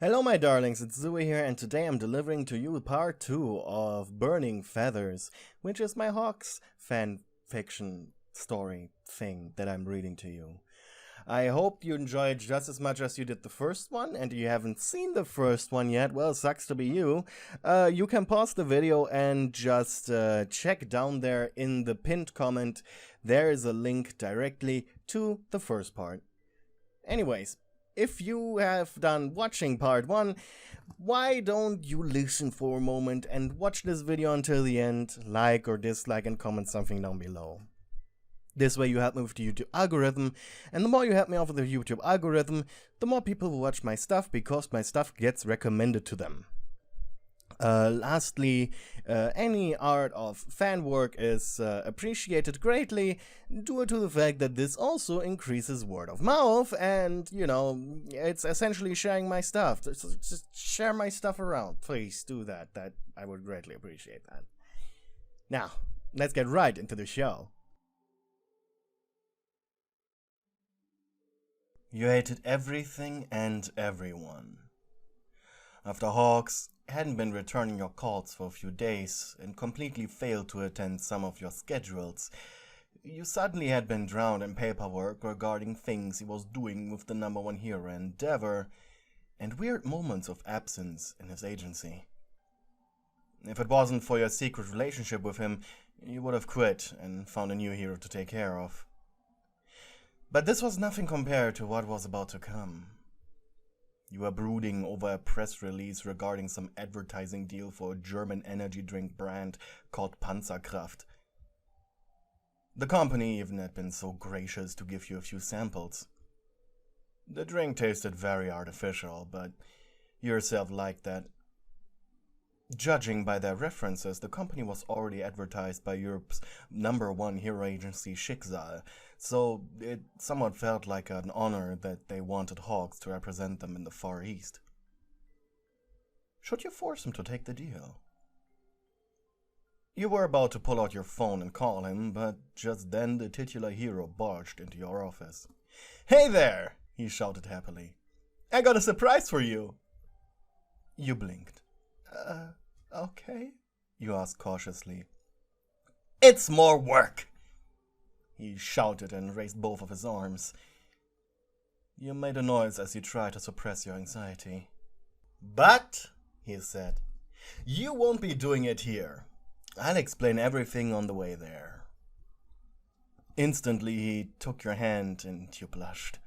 Hello my darlings, it's Zooey here, and today I'm delivering to you part 2 of Burning Feathers, which is my Hawks fan fiction story thing that I'm reading to you. I hope you enjoyed just as much as you did the first one, and if you haven't seen the first one yet, well, sucks to be you. You can pause the video and just check down there in the pinned comment. There is a link directly to the first part. Anyways, if you have done watching part 1, why don't you listen for a moment and watch this video until the end, like or dislike and comment something down below. This way you help me with the YouTube algorithm, and the more you help me out with the YouTube algorithm, the more people will watch my stuff because my stuff gets recommended to them. Lastly, any art of fan work is appreciated greatly due to the fact that this also increases word of mouth, and, you know, it's essentially sharing my stuff. Just share my stuff around. Please do that. I would greatly appreciate that. Now, let's get right into the show. You hated everything and everyone. After Hawks hadn't been returning your calls for a few days and completely failed to attend some of your schedules, you suddenly had been drowned in paperwork regarding things he was doing with the #1 hero endeavor and weird moments of absence in his agency. If it wasn't for your secret relationship with him, you would have quit and found a new hero to take care of. But this was nothing compared to what was about to come. You were brooding over a press release regarding some advertising deal for a German energy drink brand called Panzerkraft. The company even had been so gracious to give you a few samples. The drink tasted very artificial, but you yourself liked that. Judging by their references, the company was already advertised by Europe's #1 hero agency Schicksal, so it somewhat felt like an honor that they wanted Hawks to represent them in the Far East. Should you force him to take the deal? You were about to pull out your phone and call him, but just then the titular hero barged into your office. "Hey there!" he shouted happily. "I got a surprise for you!" You blinked. Okay?" you asked cautiously. "It's more work!" he shouted and raised both of his arms. You made a noise as you tried to suppress your anxiety. "But," he said, "you won't be doing it here. I'll explain everything on the way there." Instantly, he took your hand and you blushed.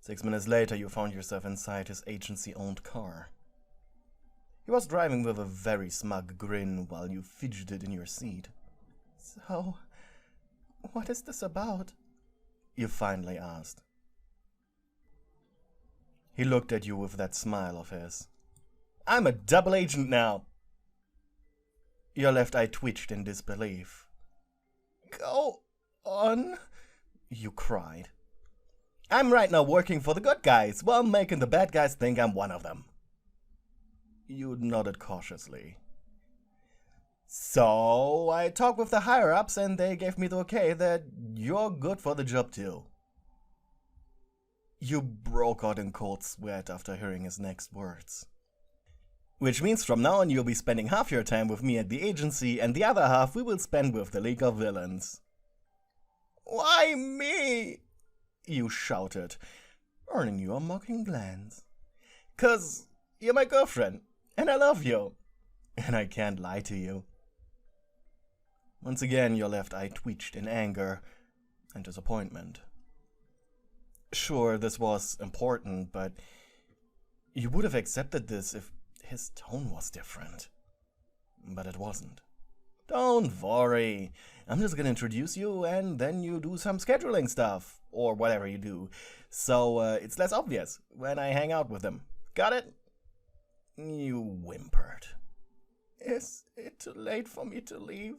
6 minutes later, you found yourself inside his agency-owned car. He was driving with a very smug grin while you fidgeted in your seat. "So, what is this about?" you finally asked. He looked at you with that smile of his. "I'm a double agent now." Your left eye twitched in disbelief. "Go on," you cried. "I'm right now working for the good guys while making the bad guys think I'm one of them." You nodded cautiously. "So I talked with the higher-ups and they gave me the okay that you're good for the job too." You broke out in cold sweat after hearing his next words. "Which means from now on you'll be spending half your time with me at the agency and the other half we will spend with the League of Villains." "Why me?" you shouted, earning you a mocking glance. "'Cause you're my girlfriend. And I love you. And I can't lie to you." Once again, your left eye twitched in anger and disappointment. Sure, this was important, but you would have accepted this if his tone was different. But it wasn't. "Don't worry. I'm just gonna introduce you and then you do some scheduling stuff, or whatever you do. So it's less obvious when I hang out with him. Got it?" You whimpered. "Is it too late for me to leave?"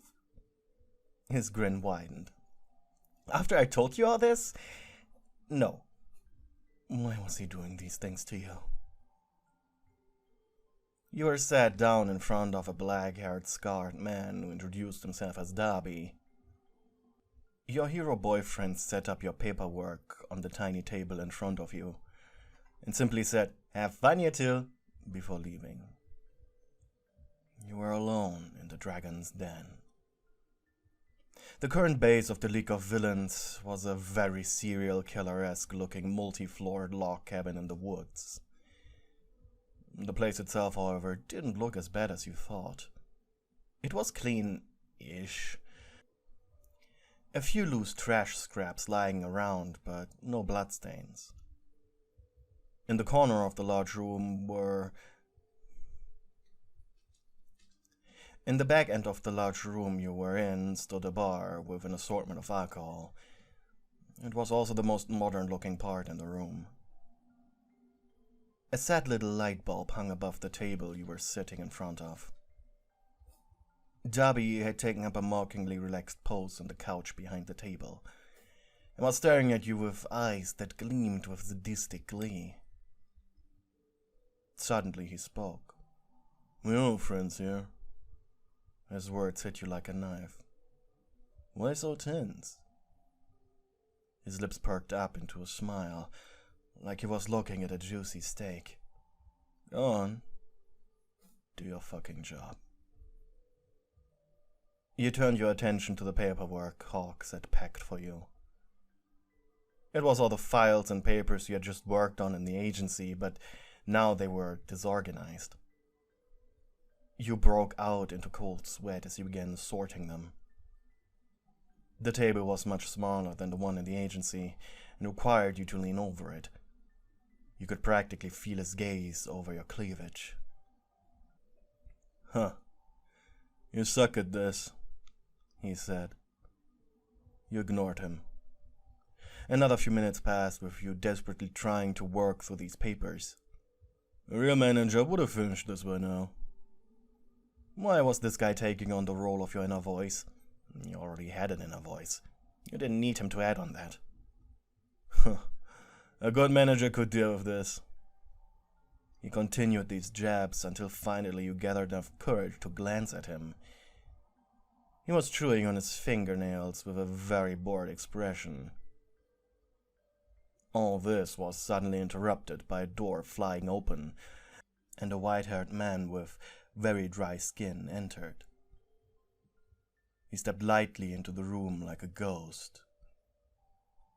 His grin widened. "After I told you all this? No." Why was he doing these things to you? You were sat down in front of a black-haired, scarred man who introduced himself as Dabi. Your hero boyfriend set up your paperwork on the tiny table in front of you. and simply said, "Have fun, you two," before leaving. You were alone in the dragon's den. The current base of the League of Villains was a very serial killer-esque looking multi-floored log cabin in the woods. The place itself, however, didn't look as bad as you thought. It was clean-ish. A few loose trash scraps lying around, but no bloodstains. In the corner of the large room were... In the back end of the large room you were in stood a bar with an assortment of alcohol. It was also the most modern-looking part in the room. A sad little light bulb hung above the table you were sitting in front of. Dabi had taken up a mockingly relaxed pose on the couch behind the table, and was staring at you with eyes that gleamed with sadistic glee. Suddenly he spoke. "We're all friends here." His words hit you like a knife. "Why so tense?" His lips perked up into a smile, like he was looking at a juicy steak. "Go on. Do your fucking job." You turned your attention to the paperwork Hawks had packed for you. It was all the files and papers you had just worked on in the agency, but now they were disorganized. You broke out into cold sweat as you began sorting them. The table was much smaller than the one in the agency and required you to lean over it. You could practically feel his gaze over your cleavage. "Huh. You suck at this," he said. You ignored him. Another few minutes passed with you desperately trying to work through these papers. A real manager would have finished this by now. Why was this guy taking on the role of your inner voice? You already had an inner voice. You didn't need him to add on that. A good manager could deal with this. He continued these jabs until finally you gathered enough courage to glance at him. He was chewing on his fingernails with a very bored expression. All this was suddenly interrupted by a door flying open, and a white-haired man with very dry skin entered. He stepped lightly into the room like a ghost.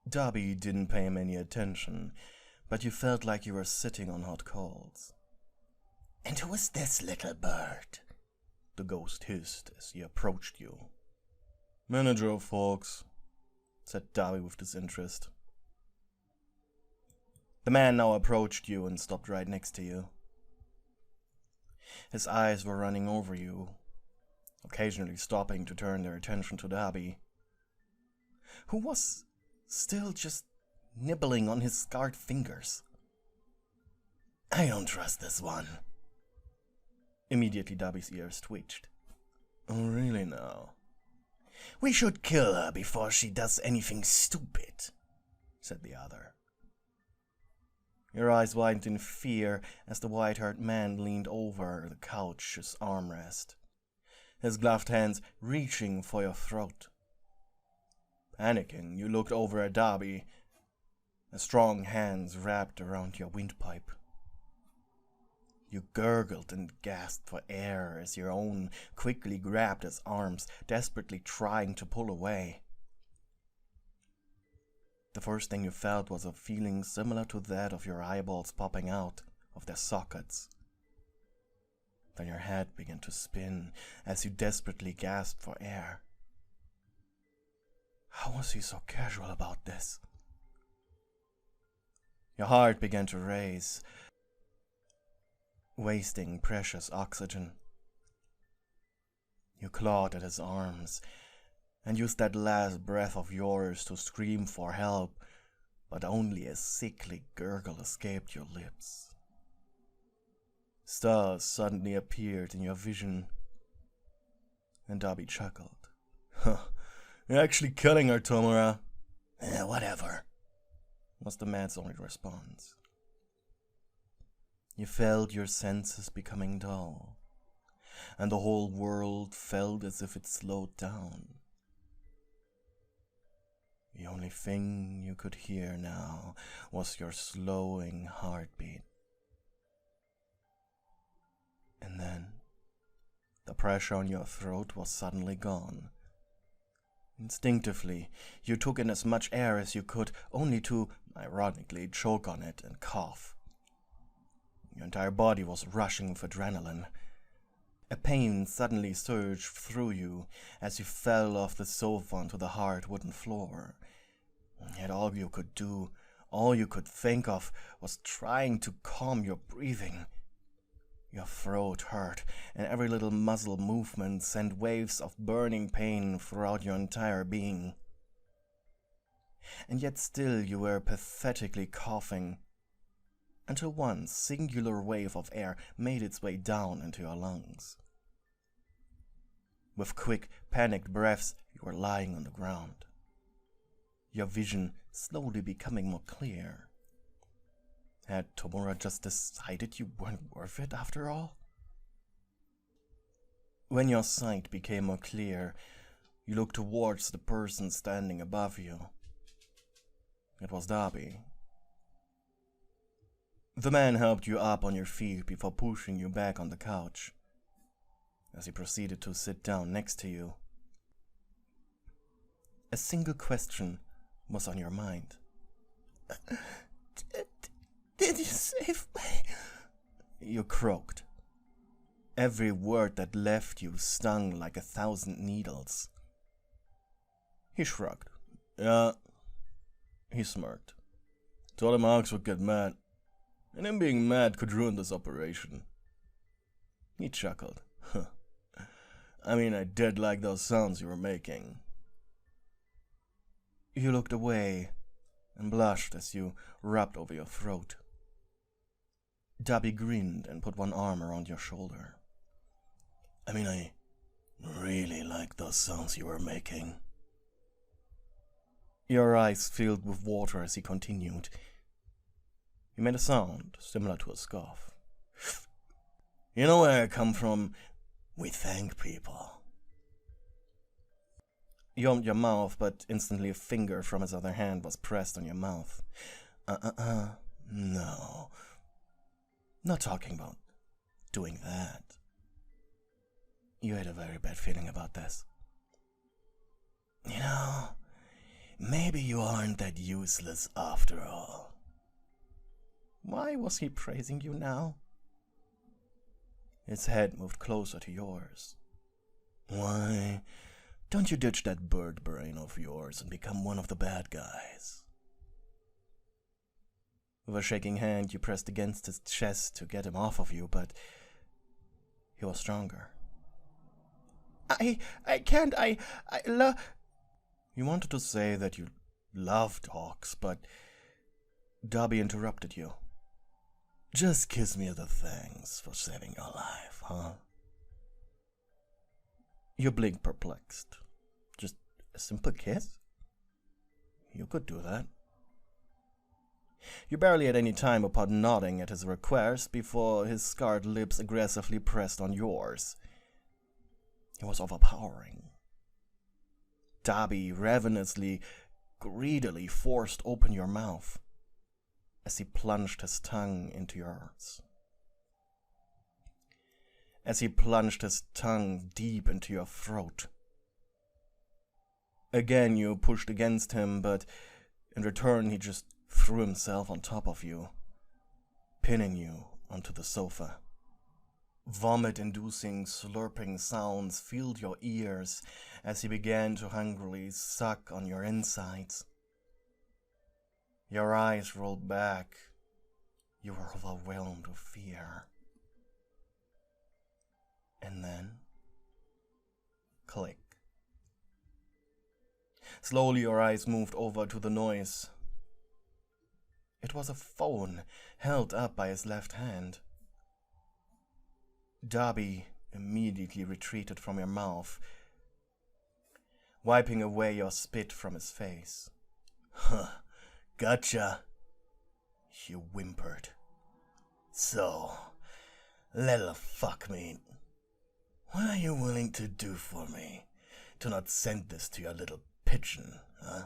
Dabi didn't pay him any attention, but you felt like you were sitting on hot coals. "And who is this little bird?" the ghost hissed as he approached you. "Manager of Hawks," said Dabi with disinterest. The man now approached you and stopped right next to you. His eyes were running over you, occasionally stopping to turn their attention to Dabi, who was still just nibbling on his scarred fingers. "I don't trust this one." Immediately Dabi's ears twitched. "Oh, really now?" "We should kill her before she does anything stupid," said the other. Your eyes widened in fear as the white-haired man leaned over the couch's armrest, his gloved hands reaching for your throat. Panicking, you looked over at Dabi, his strong hands wrapped around your windpipe. You gurgled and gasped for air as your own quickly grabbed his arms, desperately trying to pull away. The first thing you felt was a feeling similar to that of your eyeballs popping out of their sockets. Then your head began to spin as you desperately gasped for air. How was he so casual about this? Your heart began to race, wasting precious oxygen. You clawed at his arms and used that last breath of yours to scream for help, but only a sickly gurgle escaped your lips. Stars suddenly appeared in your vision, and Dabi chuckled. "You're actually killing her, Tomura." Whatever," was the man's only response. You felt your senses becoming dull, and the whole world felt as if it slowed down. The only thing you could hear now was your slowing heartbeat. And then, the pressure on your throat was suddenly gone. Instinctively, you took in as much air as you could, only to, ironically, choke on it and cough. Your entire body was rushing with adrenaline. A pain suddenly surged through you as you fell off the sofa onto the hard wooden floor. Yet all you could do, all you could think of, was trying to calm your breathing. Your throat hurt, and every little muscle movement sent waves of burning pain throughout your entire being. And yet still you were pathetically coughing, until one singular wave of air made its way down into your lungs. With quick, panicked breaths, you were lying on the ground, your vision slowly becoming more clear. Had Tomura just decided you weren't worth it after all? When your sight became more clear, you looked towards the person standing above you. It was Dabi. The man helped you up on your feet before pushing you back on the couch, as he proceeded to sit down next to you. A single question was on your mind. Did you save me? You croaked. Every word that left you stung like 1,000 needles. He shrugged. Yeah. He smirked. Told him Alex would get mad, and him being mad could ruin this operation. He chuckled. I mean, I did like those sounds you were making. You looked away and blushed as you rubbed over your throat. Dabi grinned and put one arm around your shoulder. I mean, I really like those sounds you were making. Your eyes filled with water as he continued. You made a sound similar to a scoff. You know where I come from? We thank people. You opened your mouth, but instantly a finger from his other hand was pressed on your mouth. No. Not talking about doing that. You had a very bad feeling about this. You know, maybe you aren't that useless after all. Why was he praising you now? His head moved closer to yours. Why don't you ditch that bird brain of yours and become one of the bad guys? With a shaking hand, you pressed against his chest to get him off of you, but he was stronger. I can't, You wanted to say that you loved hawks, but Dabi interrupted you. Just kiss me the thanks for saving your life, huh? You blinked perplexed. Just a simple kiss? You could do that. You barely had any time upon nodding at his request before his scarred lips aggressively pressed on yours. It was overpowering. Dabi ravenously, greedily forced open your mouth as he plunged his tongue into yours. As he plunged his tongue deep into your throat. Again you pushed against him, but in return he just threw himself on top of you, pinning you onto the sofa. Vomit-inducing, slurping sounds filled your ears as he began to hungrily suck on your insides. Your eyes rolled back. You were overwhelmed with fear. And then, click. Slowly your eyes moved over to the noise. It was a phone held up by his left hand. Dabi immediately retreated from your mouth, wiping away your spit from his face. Huh, gotcha, you whimpered. So, little fuckmeat, what are you willing to do for me to not send this to your little pigeon, huh?